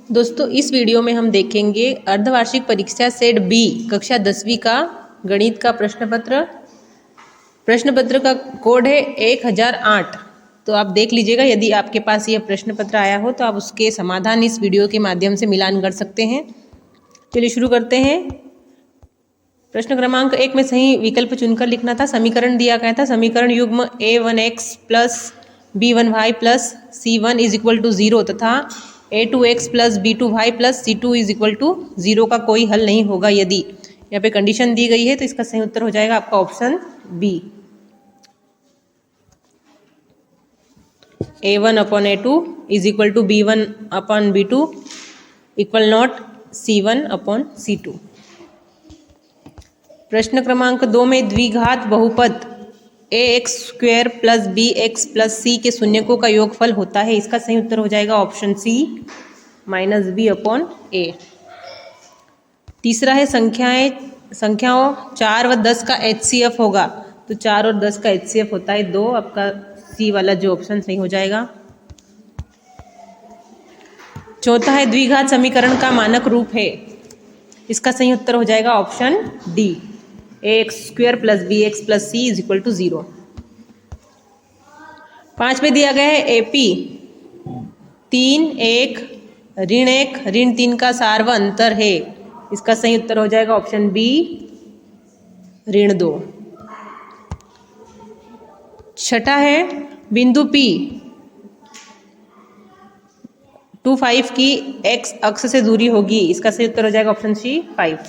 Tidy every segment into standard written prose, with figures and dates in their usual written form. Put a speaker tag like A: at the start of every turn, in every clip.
A: दोस्तों इस वीडियो में हम देखेंगे अर्धवार्षिक परीक्षा सेट बी कक्षा 10वीं का गणित का प्रश्न पत्र का कोड है 1008। तो आप देख लीजिएगा, यदि आपके पास यह प्रश्न पत्र आया हो तो आप उसके समाधान इस वीडियो के माध्यम से मिलान कर सकते हैं। चलिए शुरू करते हैं। प्रश्न क्रमांक 1 में सही विकल्प चुनकर लिखना था। समीकरण दिया गया था, समीकरण युग्म a1x plus b1y plus c1 is equal to 0 तथा a2x plus b2y plus c2 is equal to 0 का कोई हल नहीं होगा यदि। यहाँ पे कंडीशन दी गई है, तो इसका सही उत्तर हो जाएगा आपका option B, a1 upon a2 is equal to b1 upon b2 equal not c1 upon c2। प्रश्न क्रमांक 2 में द्विघात बहुपद ax square plus bx plus c के शून्यकों का योगफल होता है। इसका सही उत्तर हो जाएगा option C, minus B upon A. तीसरा है संख्याओं 4 व 10 का HCF होगा, तो 4 और 10 का HCF होता है 2। आपका सी वाला जो ऑप्शन सही हो जाएगा। चौथा है द्विघात समीकरण का मानक रूप है। इसका सही उत्तर हो जाएगा option D, ax square plus bx plus c is equal to 0। 5 में दिया गया है AP 3 1 ऋण 1 ऋण 3 का सार्व अंतर है। इसका सही उत्तर हो जाएगा ऑप्शन बी, ऋण 2। छठा है बिंदु P 2 5 की x अक्ष से दूरी होगी। इसका सही उत्तर हो जाएगा ऑप्शन सी, 5।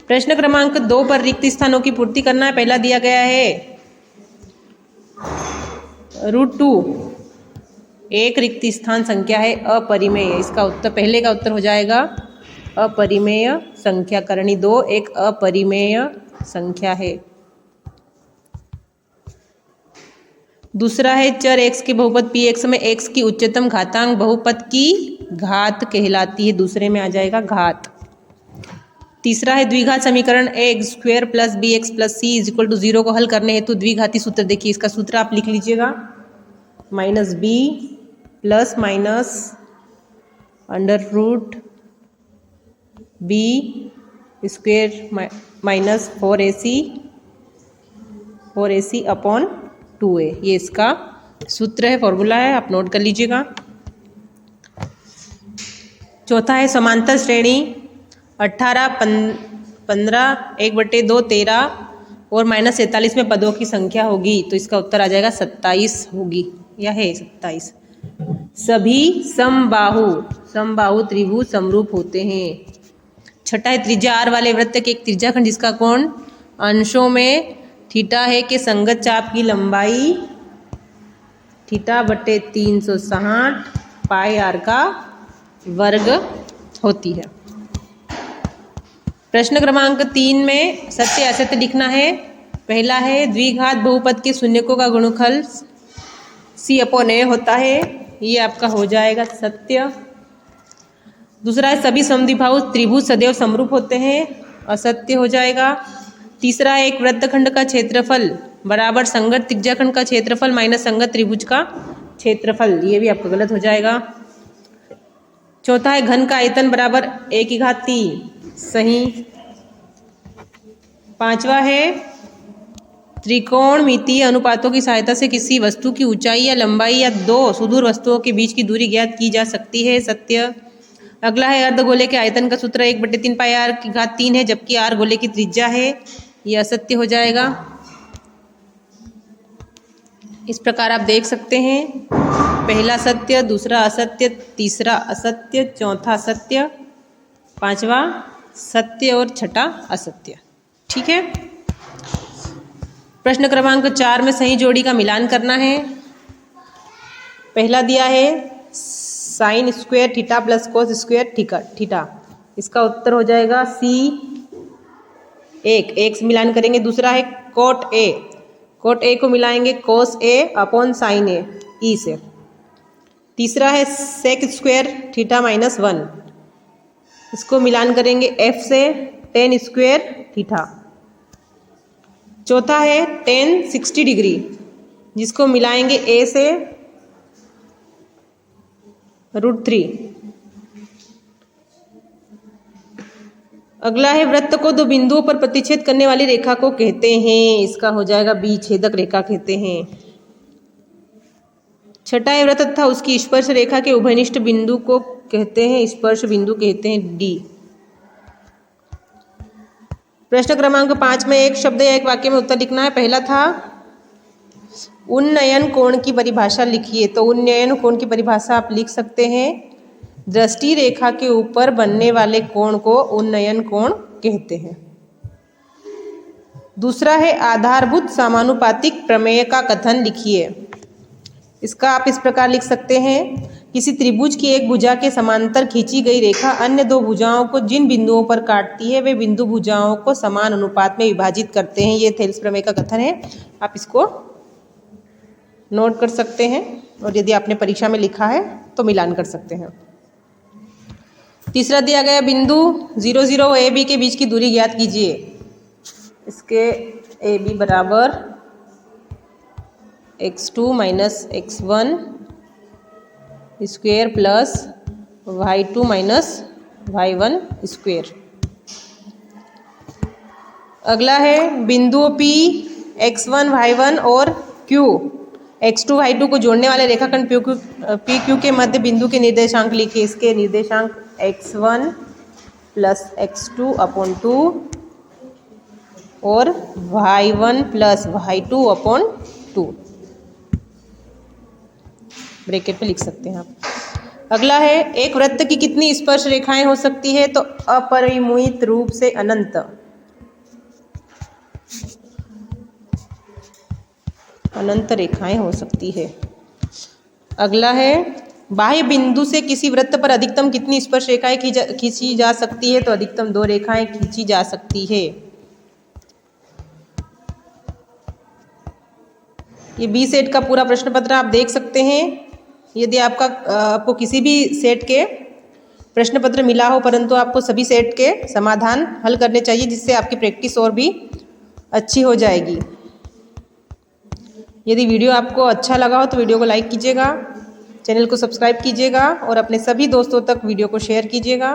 A: प्रश्न क्रमांक 2 पर रिक्त स्थानों की पूर्ति करना है। पहला दिया गया है √2, एक रिक्त स्थान संख्या है अपरिमेय। इसका उत्तर पहले का उत्तर हो जाएगा अपरिमेय संख्या। करणी 2 एक अपरिमेय संख्या है। दूसरा है चर x के बहुपद px में x की उच्चतम घातांक बहुपद की घात कहलाती है। दूसरे में आ जाएगा घात। तीसरा है द्विघात समीकरण ax square plus bx plus c is equal to 0 को हल करने हेतु द्विघाती सूत्र देखिए। इसका सूत्र आप लिख लीजिएगा, minus B plus minus under root B square minus 4ac upon 2a। ये इसका सूत्र है, फॉर्मूला है, आप नोट कर लीजिएगा। चौथा है समांतर श्रेणी 18 15 1/2 13 और -43 में पदों की संख्या होगी, तो इसका उत्तर आ जाएगा 27 होगी, या है 27। सभी समबाहु त्रिभुज समरूप होते हैं। छठा है त्रिज्या r वाले वृत्त के एक त्रिज्याखंड जिसका कोण अंशों में थीटा है के संगत चाप की लंबाई θ/360 पाई r का वर्ग होती है। प्रश्न क्रमांक 3 में सत्य असत्य लिखना है। पहला है द्विघात बहुपद के शून्यकों का गुणनफल c/a होता है। ये आपका हो जाएगा सत्य। दूसरा है सभी समद्विबाहु त्रिभुज सदैव समरूप होते हैं, असत्य हो जाएगा। तीसरा है एक वृत्तखंड का क्षेत्रफल बराबर संगत त्रिज्याखंड का क्षेत्रफल माइनस संगत त्रिभुज का क्षेत्रफल, ये भी आपका गलत हो जाएगा। चौथा है घन का आयतन बराबर 1/3, सही। पांचवा है त्रिकोणमितीय अनुपातों की सहायता से किसी वस्तु की ऊंचाई या लंबाई या दो सुदूर वस्तुओं के बीच की दूरी ज्ञात की जा सकती है, सत्य। अगला है अर्धगोले के आयतन का सूत्र 1/3 पाई r3 है, जबकि r गोले की त्रिज्या है, यह असत्य हो जाएगा। इस प्रकार आप देख सकते हैं, पहला सत्य, दूसरा असत्य, तीसरा असत्य, चौथा सत्य, पांचवा सत्य और छठा असत्य। ठीक है। प्रश्न क्रमांक 4 में सही जोड़ी का मिलान करना है। पहला दिया है sine square theta plus cos square theta. इसका उत्तर हो जाएगा सी, एक से मिलान करेंगे। दूसरा है कोट ए को मिलाएंगे कोस ए अपॉन साइन ए ई से। तीसरा है सेक स्क्वायर थीटा माइनस 1, इसको मिलान करेंगे एफ से टेन स्क्वायर थीटा। चौथा है टेन 60 डिग्री, जिसको मिलाएंगे ए से √3। अगला है वृत्त को दो बिंदुओं पर प्रतिच्छेद करने वाली रेखा को कहते हैं, इसका हो जाएगा बी, छेदक रेखा कहते हैं। छठा है वृत्त तथा उसकी स्पर्श रेखा के उभयनिष्ठ बिंदु को कहते हैं, स्पर्श बिंदु कहते हैं, डी। प्रश्न क्रमांक 5 में एक शब्द या एक वाक्य में उत्तर लिखना है। पहला था उन्नयन कोण की परिभाषा लिखिए, तो उन्नयन कोण की परिभाषा आप लिख सकते हैं, दृष्टि रेखा के ऊपर बनने वाले कोण को उन्नयन कोण कहते हैं। दूसरा है आधारभूत समानुपातिक प्रमेय का कथन लिखिए, इसका आप इस प्रकार लिख सकते हैं, किसी त्रिभुज की एक भुजा के समांतर खींची गई रेखा अन्य दो भुजाओं को जिन बिंदुओं पर काटती है वे बिंदु भुजाओं को समान अनुपात में विभाजित करते हैं। ये थेल्स प्रमेय का कथन है, आप इसको नोट कर सकते हैं और यदि आपने परीक्षा में लिखा है तो मिलान कर सकते हैं। तीसरा दिया गया बिंदु 0, 0 और AB के बीच की दूरी ज्ञात कीजिए। इसके AB बराबर x2 minus x1 square plus y2 minus y1 square. अगला है बिंदुओं P, x1, y1 और Q, x2, y2 को जोड़ने वाले रेखाखंड PQ के मध्य बिंदु के निर्देशांक लिखिए। इसके निर्देशांक x1 प्लस x2 अपॉन 2 और y1 plus y2 upon 2 bracket में लिख सकते हैं आप। अगला है एक वृत्त की कितनी स्पर्श रेखाएं हो सकती है, तो अपरिमित रूप से अनंत। अनंत रेखाएं हो सकती है। अगला है बाह्य बिंदु से किसी वृत्त पर अधिकतम कितनी स्पर्श रेखाएं खींची जा सकती है, तो अधिकतम 2 रेखाएं खींची जा सकती है। ये बी सेट का पूरा प्रश्न पत्र आप देख सकते हैं। यदि आपको किसी भी सेट के प्रश्न पत्र मिला हो परंतु आपको सभी सेट के समाधान हल करने चाहिए, जिससे आपकी प्रैक्टिस और भी अच्छी हो जाएगी। यदि वीडियो आपको अच्छा लगा हो तो वीडियो को लाइक कीजिएगा, चैनल को सब्सक्राइब कीजिएगा और अपने सभी दोस्तों तक वीडियो को शेयर कीजिएगा।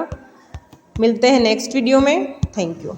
A: मिलते हैं नेक्स्ट वीडियो में। Thank you.